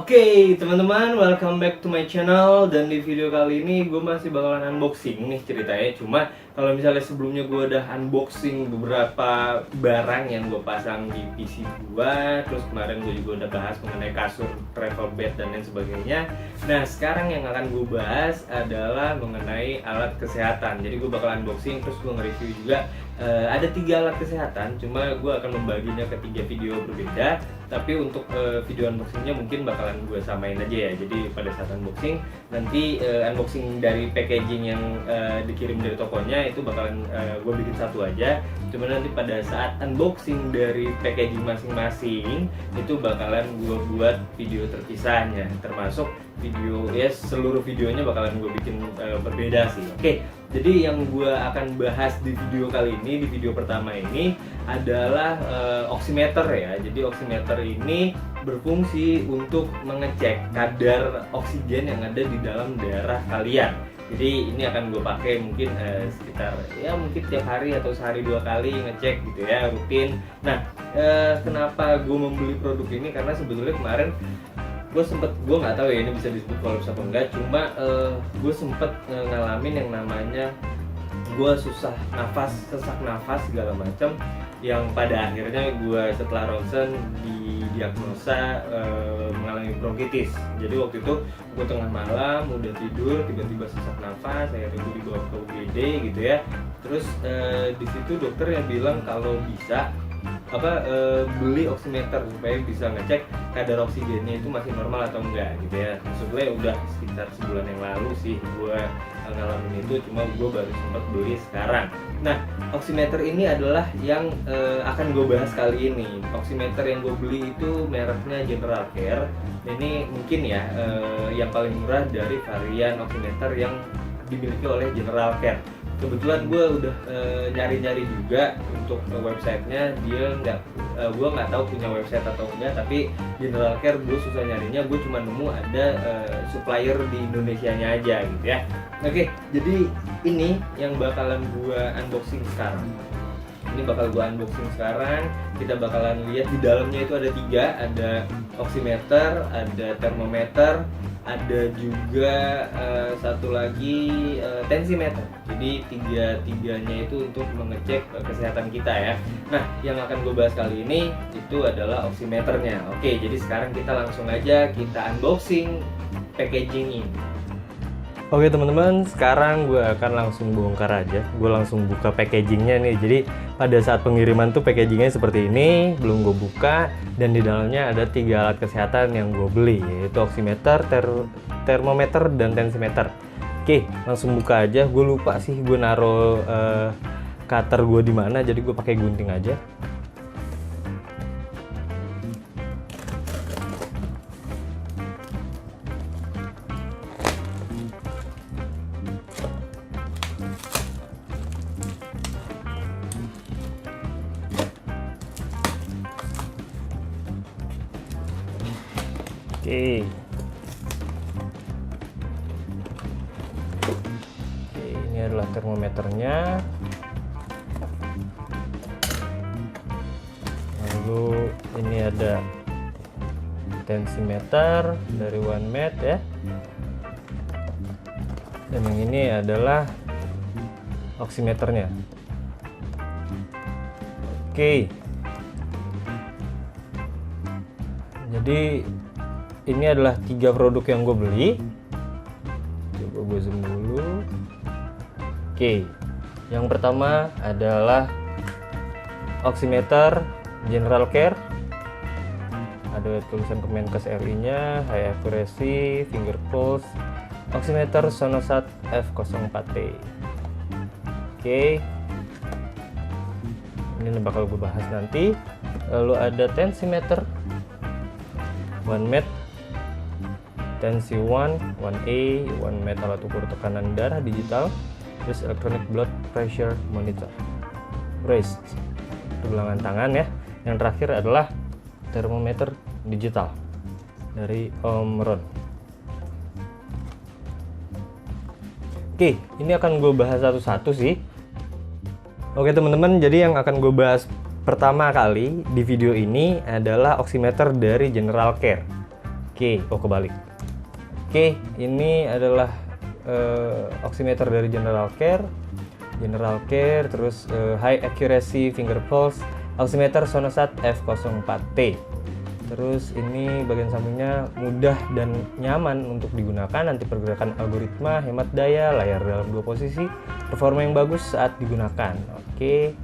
Oke, teman-teman, welcome back to my channel. Dan di video kali ini gue masih bakalan unboxing nih ceritanya. Cuma kalau misalnya sebelumnya gue udah unboxing beberapa barang yang gue pasang di PC gue, terus kemarin gue juga udah bahas mengenai kasur, travel bed, dan lain sebagainya. Nah, sekarang yang akan gue bahas adalah mengenai alat kesehatan. Jadi gue bakal unboxing, terus gue nge-review juga. Ada 3 alat kesehatan, cuma gue akan membaginya ke 3 video berbeda. Tapi untuk video unboxingnya mungkin bakalan gue samain aja ya. Jadi pada saat unboxing nanti unboxing dari packaging yang dikirim dari tokonya itu bakalan gue bikin satu aja. Cuma nanti pada saat unboxing dari packaging masing-masing itu bakalan gue buat video terpisahnya, termasuk video ya, seluruh videonya bakalan gue bikin berbeda sih. Oke, jadi yang gue akan bahas di video kali ini, di video pertama ini adalah oximeter ya. Jadi oximeter ini berfungsi untuk mengecek kadar oksigen yang ada di dalam darah kalian. Jadi ini akan gue pakai mungkin sekitar ya mungkin tiap hari atau sehari 2 kali ngecek gitu ya, rutin. Nah, kenapa gue membeli produk ini? Karena sebetulnya kemarin gue nggak tahu ya ini bisa disebut kolaps apa enggak, cuma gue sempet ngalamin yang namanya gue susah nafas, sesak nafas segala macam, yang pada akhirnya gue setelah ronsen didiagnosa mengalami bronkitis. Jadi waktu itu gue tengah malam udah tidur tiba-tiba sesak nafas, akhirnya gue dibawa ke UGD gitu ya. Terus di situ dokter yang bilang kalau bisa beli oximeter supaya bisa ngecek kadar oksigennya itu masih normal atau enggak gitu ya. Maksudnya udah sekitar sebulan yang lalu sih gue ngalamin itu, cuma gue baru sempat beli sekarang. Nah, oximeter ini adalah yang akan gue bahas kali ini. Oximeter yang gue beli itu mereknya General Care. Ini mungkin ya yang paling murah dari varian oximeter yang dimiliki oleh General Care. Kebetulan gue udah nyari-nyari juga untuk websitenya, gue nggak tahu punya website atau enggak, tapi General Care gue susah nyarinya, gue cuma nemu ada supplier di Indonesianya aja gitu ya. Oke, jadi ini yang bakalan gue unboxing sekarang. Ini bakal gue unboxing sekarang. Kita bakalan lihat di dalamnya itu ada 3, ada oximeter, ada thermometer, ada juga satu lagi tensimeter. Jadi tiganya itu untuk mengecek kesehatan kita ya. Nah, yang akan gue bahas kali ini itu adalah oximeternya. Oke, jadi sekarang kita langsung aja kita unboxing packaging ini. Oke teman-teman, sekarang gue akan langsung bongkar aja. Gue langsung buka packagingnya nih. Jadi pada saat pengiriman tuh packagingnya seperti ini, belum gue buka. Dan di dalamnya ada 3 alat kesehatan yang gue beli, yaitu oximeter, thermometer, dan tensimeter. Oke, langsung buka aja. Gue lupa sih gue naruh cutter gue di mana, jadi gue pakai gunting aja. Oke. Oke, ini adalah termometernya. Lalu ini ada tensimeter dari OneMed ya. Dan yang ini adalah oximeternya. Oke. Jadi ini adalah 3 produk yang gue beli. Coba gue zoom dulu. Oke, yang pertama adalah oximeter General Care. Ada tulisan Kemenkes RI-nya, high accuracy, finger pulse, oximeter Sonosat F04T. Oke, ini bakal gue bahas nanti. Lalu ada tensimeter OneMed Tensi 1, 1A, OneMed alat ukur tekanan darah digital, terus electronic blood pressure monitor, wrist, pergelangan tangan ya. Yang terakhir adalah thermometer digital dari Omron. Oke, ini akan gue bahas satu-satu sih. Oke teman-teman, jadi yang akan gue bahas pertama kali di video ini adalah oximeter dari General Care. Kebalik. Oke, ini adalah oximeter dari General Care, terus high accuracy finger pulse oximeter Sonosat F04T. Terus ini bagian sampingnya mudah dan nyaman untuk digunakan, anti pergerakan algoritma, hemat daya, layar dalam 2 posisi, performa yang bagus saat digunakan. Oke,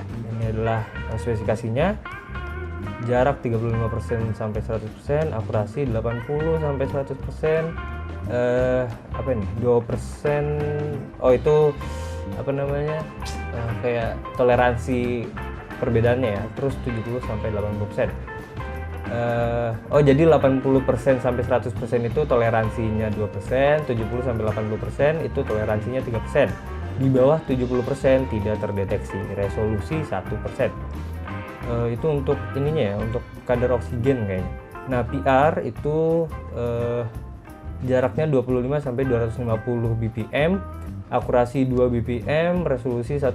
ini adalah spesifikasinya. Jarak 35% sampai 100%, akurasi 80 sampai 100%. Apa ini? 2%. Oh, itu apa namanya? Kayak toleransi perbedaannya ya. Terus 70 sampai 80%. Jadi 80% sampai 100% itu toleransinya 2%, 70 sampai 80% itu toleransinya 3%. Di bawah 70% tidak terdeteksi, resolusi 1%. Itu untuk ininya ya, untuk kadar oksigen kayaknya. Nah, PR itu jaraknya 25 sampai 250 bpm, akurasi 2 bpm, resolusi 1%.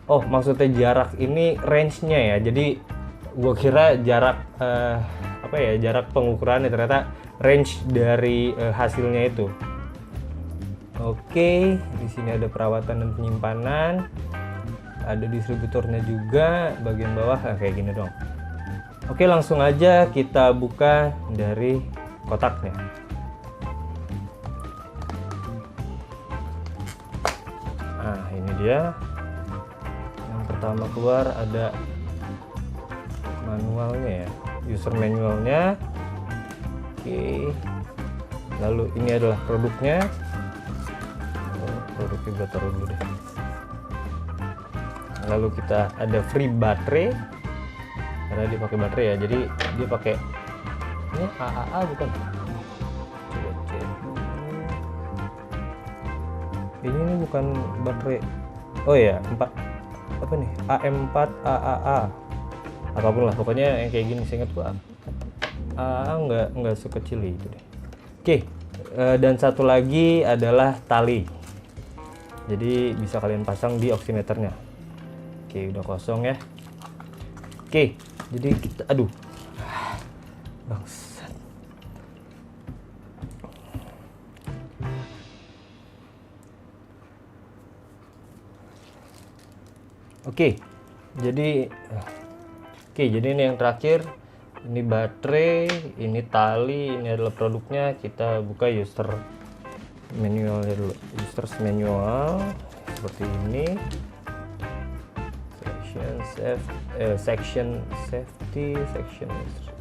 Oh, maksudnya jarak ini range-nya ya. Jadi gua kira jarak jarak pengukurannya, ternyata range dari hasilnya itu. Oke, di sini ada perawatan dan penyimpanan. Ada distributornya juga, bagian bawah kayak gini dong. Oke, langsung aja kita buka dari kotaknya. Nah, ini dia. Yang pertama keluar ada manualnya ya, user manualnya. Oke, lalu ini adalah produknya. Produknya gue taruh dulu deh. Lalu kita ada free baterai, karena dia pakai baterai ya, jadi dia pakai ini AAA bukan? Coba cek. Ini bukan baterai. Oh ya, 4 apa nih? AM4 AAA. Apapun lah, pokoknya yang kayak gini. Seingat gua AAA nggak sekecil itu deh. Oke, dan satu lagi adalah tali. Jadi bisa kalian pasang di oximeternya. Oke, udah kosong ya. Oke, jadi kita bangsat. Jadi ini yang terakhir. Ini baterai, ini tali, ini adalah produknya. Kita buka user manualnya dulu. User manual seperti ini. Section safety, section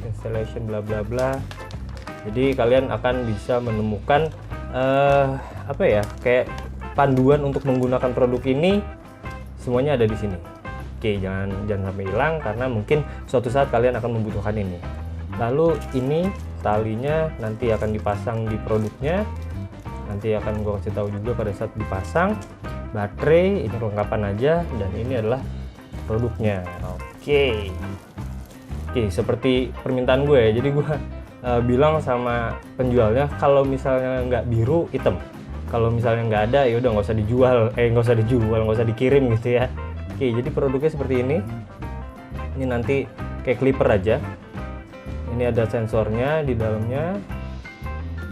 installation, bla bla bla. Jadi kalian akan bisa menemukan kayak panduan untuk menggunakan produk ini. Semuanya ada di sini. Oke, jangan sampai hilang, karena mungkin suatu saat kalian akan membutuhkan ini. Lalu ini talinya nanti akan dipasang di produknya. Nanti akan gue kasih tahu juga pada saat dipasang. Baterai ini kelengkapan aja, dan ini adalah produknya. Oke, seperti permintaan gue ya. Jadi gue bilang sama penjualnya, kalau misalnya nggak biru, hitam. Kalau misalnya nggak ada, ya udah nggak usah dikirim gitu ya. Oke, jadi produknya seperti ini. Ini nanti kayak clipper aja. Ini ada sensornya di dalamnya,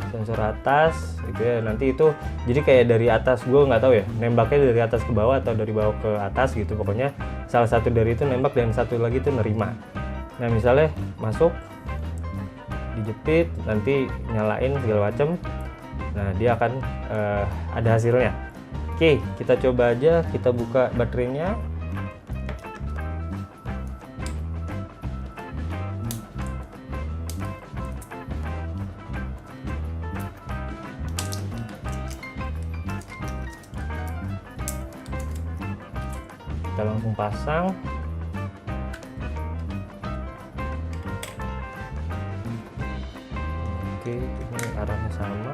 sensor atas gitu ya. Nanti itu jadi kayak dari atas, gue nggak tahu ya, nembaknya dari atas ke bawah atau dari bawah ke atas gitu. Pokoknya salah satu dari itu nembak, dan satu lagi itu nerima. Nah, misalnya masuk, dijepit, nanti nyalain segala macem. Nah, dia akan ada hasilnya. Oke, kita coba aja, kita buka baterainya. Kita langsung pasang. Oke, ini arahnya sama.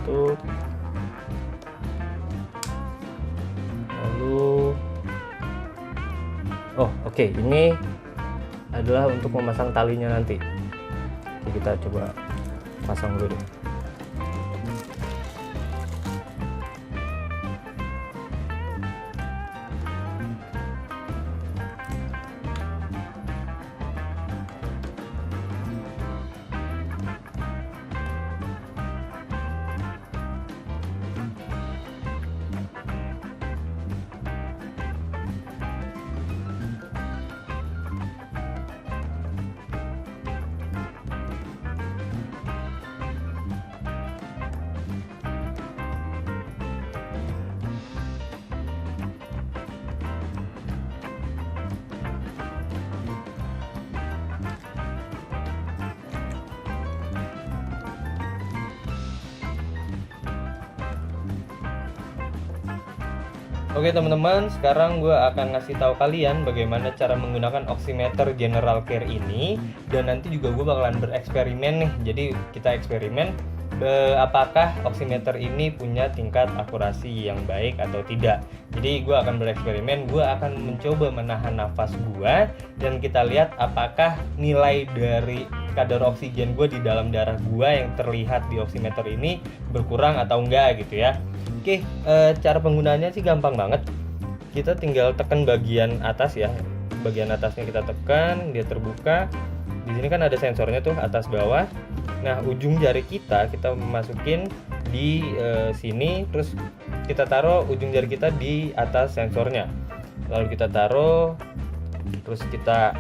Tutup. Lalu oke, ini adalah untuk memasang talinya nanti. Oke, kita coba pasang dulu deh. Oke teman-teman, sekarang gue akan ngasih tahu kalian bagaimana cara menggunakan oximeter General Care ini, dan nanti juga gue bakalan bereksperimen nih. Jadi kita eksperimen apakah oximeter ini punya tingkat akurasi yang baik atau tidak. Jadi gue akan bereksperimen, gue akan mencoba menahan nafas gue, dan kita lihat apakah nilai dari kadar oksigen gue di dalam darah gue yang terlihat di oximeter ini berkurang atau enggak gitu ya. Oke, cara penggunaannya sih gampang banget. Kita tinggal tekan bagian atas ya. Bagian atasnya kita tekan, dia terbuka. Di sini kan ada sensornya tuh, atas bawah. Nah, ujung jari kita masukin di sini, terus kita taruh ujung jari kita di atas sensornya. Lalu kita taruh, terus kita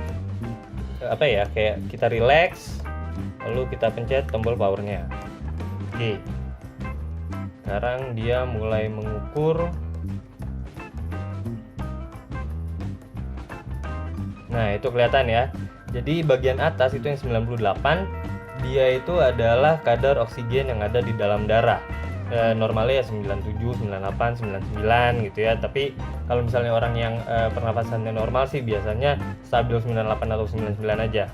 kayak kita relax, lalu kita pencet tombol powernya. Oke. Sekarang dia mulai mengukur. Nah, itu kelihatan ya. Jadi bagian atas itu yang 98, dia itu adalah kadar oksigen yang ada di dalam darah. Normalnya ya 97, 98, 99 gitu ya. Tapi kalau misalnya orang yang pernafasannya normal sih biasanya stabil 98 atau 99 aja.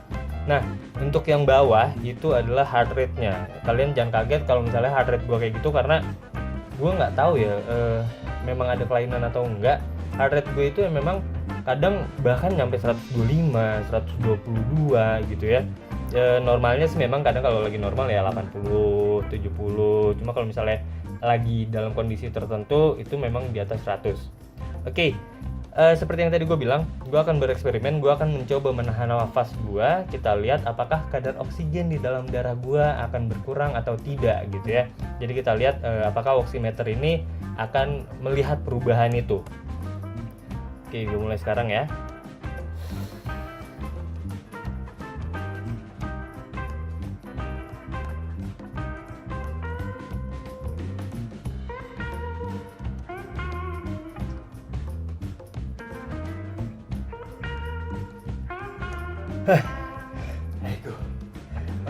Nah, untuk yang bawah itu adalah heart rate-nya. Kalian jangan kaget kalau misalnya heart rate gue kayak gitu, karena gue nggak tahu ya memang ada kelainan atau enggak. Heart rate gue itu ya memang kadang bahkan nyampe 125, 122 gitu ya. Normalnya sih memang kadang kalau lagi normal ya 80, 70. Cuma kalau misalnya lagi dalam kondisi tertentu itu memang di atas 100. Oke. Seperti yang tadi gue bilang, gue akan bereksperimen, gue akan mencoba menahan nafas gue. Kita lihat apakah kadar oksigen di dalam darah gue akan berkurang atau tidak gitu ya. Jadi kita lihat apakah oximeter ini akan melihat perubahan itu. Oke, gue mulai sekarang ya.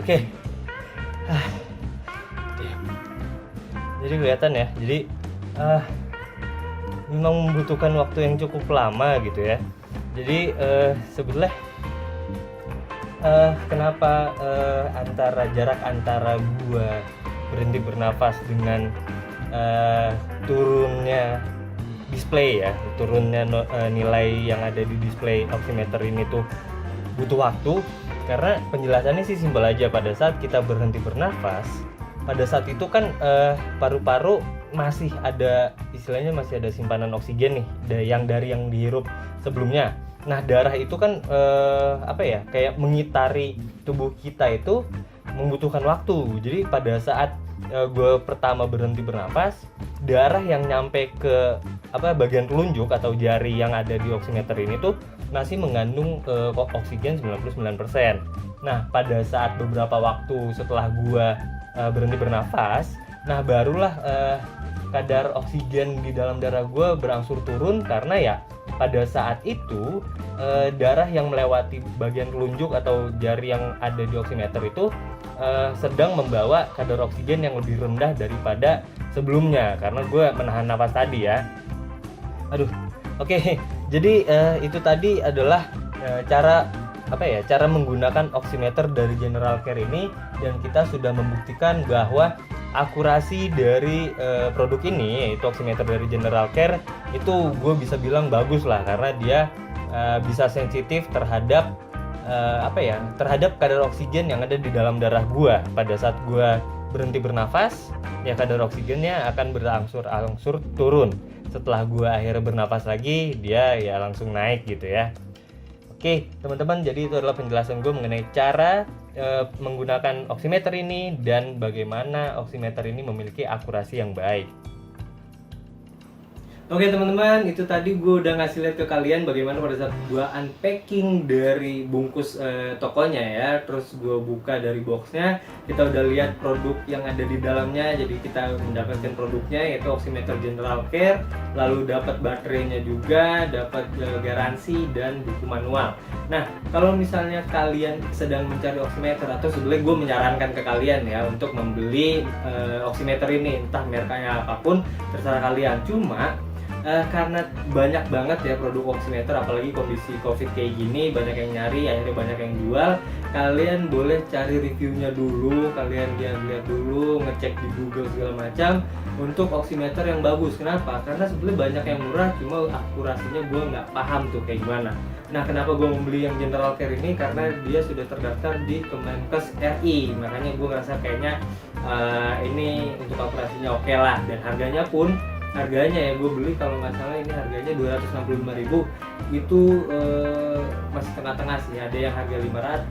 Oke. Jadi kelihatan ya. Jadi memang membutuhkan waktu yang cukup lama gitu ya. Jadi sebetulnya kenapa jarak antara gua berhenti bernafas dengan turunnya display ya, turunnya nilai yang ada di display oximeter ini tuh butuh waktu, karena penjelasannya sih simpel aja. Pada saat kita berhenti bernafas, pada saat itu kan paru-paru masih ada, istilahnya masih ada simpanan oksigen nih dari yang dihirup sebelumnya. Nah, darah itu kan kayak mengitari tubuh kita itu membutuhkan waktu. Jadi pada saat gue pertama berhenti bernafas, darah yang nyampe ke bagian telunjuk atau jari yang ada di oximeter ini tuh masih mengandung oksigen 99%. Nah, pada saat beberapa waktu setelah gua berhenti bernafas, nah barulah kadar oksigen di dalam darah gua berangsur turun, karena ya pada saat itu darah yang melewati bagian telunjuk atau jari yang ada di oximeter itu sedang membawa kadar oksigen yang lebih rendah daripada sebelumnya, karena gua menahan nafas tadi ya. Oke. Jadi itu tadi adalah cara menggunakan oximeter dari General Care ini, dan kita sudah membuktikan bahwa akurasi dari produk ini, yaitu oximeter dari General Care, itu gue bisa bilang bagus lah, karena dia bisa sensitif terhadap terhadap kadar oksigen yang ada di dalam darah gue. Pada saat gue berhenti bernafas, ya kadar oksigennya akan berangsur-angsur turun. Setelah gue akhirnya bernafas lagi, dia ya langsung naik gitu ya. Oke teman-teman, jadi itu adalah penjelasan gue mengenai cara menggunakan oximeter ini dan bagaimana oximeter ini memiliki akurasi yang baik. Oke teman-teman, itu tadi gue udah ngasih lihat ke kalian bagaimana pada saat gue unpacking dari bungkus tokonya ya. Terus gue buka dari boxnya, kita udah lihat produk yang ada di dalamnya. Jadi kita mendapatkan produknya, yaitu oximeter General Care. Lalu dapat baterainya juga, dapat garansi dan buku manual. Nah, kalau misalnya kalian sedang mencari oximeter, atau sebenarnya gue menyarankan ke kalian ya untuk membeli oximeter ini, entah mereknya apapun terserah kalian. Cuma karena banyak banget ya produk oximeter, apalagi kondisi covid kayak gini, banyak yang nyari, akhirnya banyak yang jual. Kalian boleh cari reviewnya dulu, kalian lihat dulu, ngecek di Google segala macam untuk oximeter yang bagus. Kenapa? Karena sebenarnya banyak yang murah, cuma akurasinya gue nggak paham tuh kayak gimana. Nah, kenapa gue membeli yang General Care ini? Karena dia sudah terdaftar di Kemenkes RI, makanya gue ngerasa kayaknya ini untuk akurasinya oke lah. Dan harganya ya gue beli kalau nggak salah ini harganya 265.000, itu masih tengah-tengah sih. Ada yang harga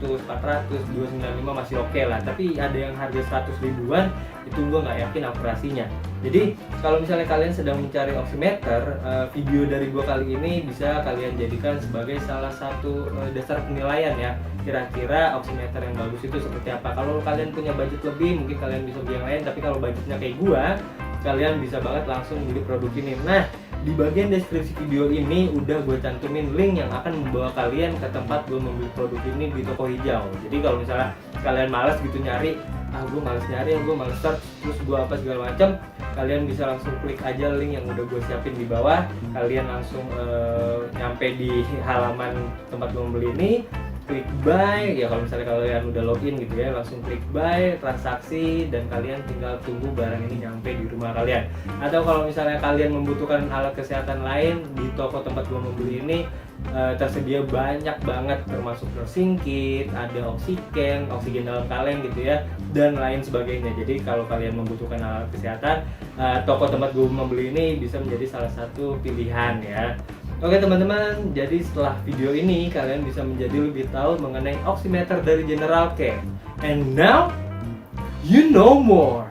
500, 400, 295 masih oke lah, tapi ada yang harga 100 ribuan itu gue nggak yakin akurasinya. Jadi kalau misalnya kalian sedang mencari oximeter, video dari gue kali ini bisa kalian jadikan sebagai salah satu dasar penilaian ya, kira-kira oximeter yang bagus itu seperti apa. Kalau kalian punya budget lebih, mungkin kalian bisa beli yang lain, tapi kalau budgetnya kayak gue, kalian bisa banget langsung beli produk ini. Nah, di bagian deskripsi video ini udah gue cantumin link yang akan membawa kalian ke tempat gue membeli produk ini di toko hijau. Jadi kalau misalnya kalian malas gitu nyari, gue malas nyari, gue malas search, terus gue apa segala macam, kalian bisa langsung klik aja link yang udah gue siapin di bawah. Kalian langsung nyampe di halaman tempat gue membeli ini, klik buy ya. Kalau misalnya kalian udah login gitu ya, langsung klik buy, transaksi, dan kalian tinggal tunggu barang ini nyampe di rumah kalian. Atau kalau misalnya kalian membutuhkan alat kesehatan lain, di toko tempat gua membeli ini tersedia banyak banget, termasuk nursing kit, ada oksigen dalam kaleng gitu ya, dan lain sebagainya. Jadi kalau kalian membutuhkan alat kesehatan, toko tempat gua membeli ini bisa menjadi salah satu pilihan ya. Oke teman-teman, jadi setelah video ini kalian bisa menjadi lebih tahu mengenai oximeter dari General Care. And now, you know more.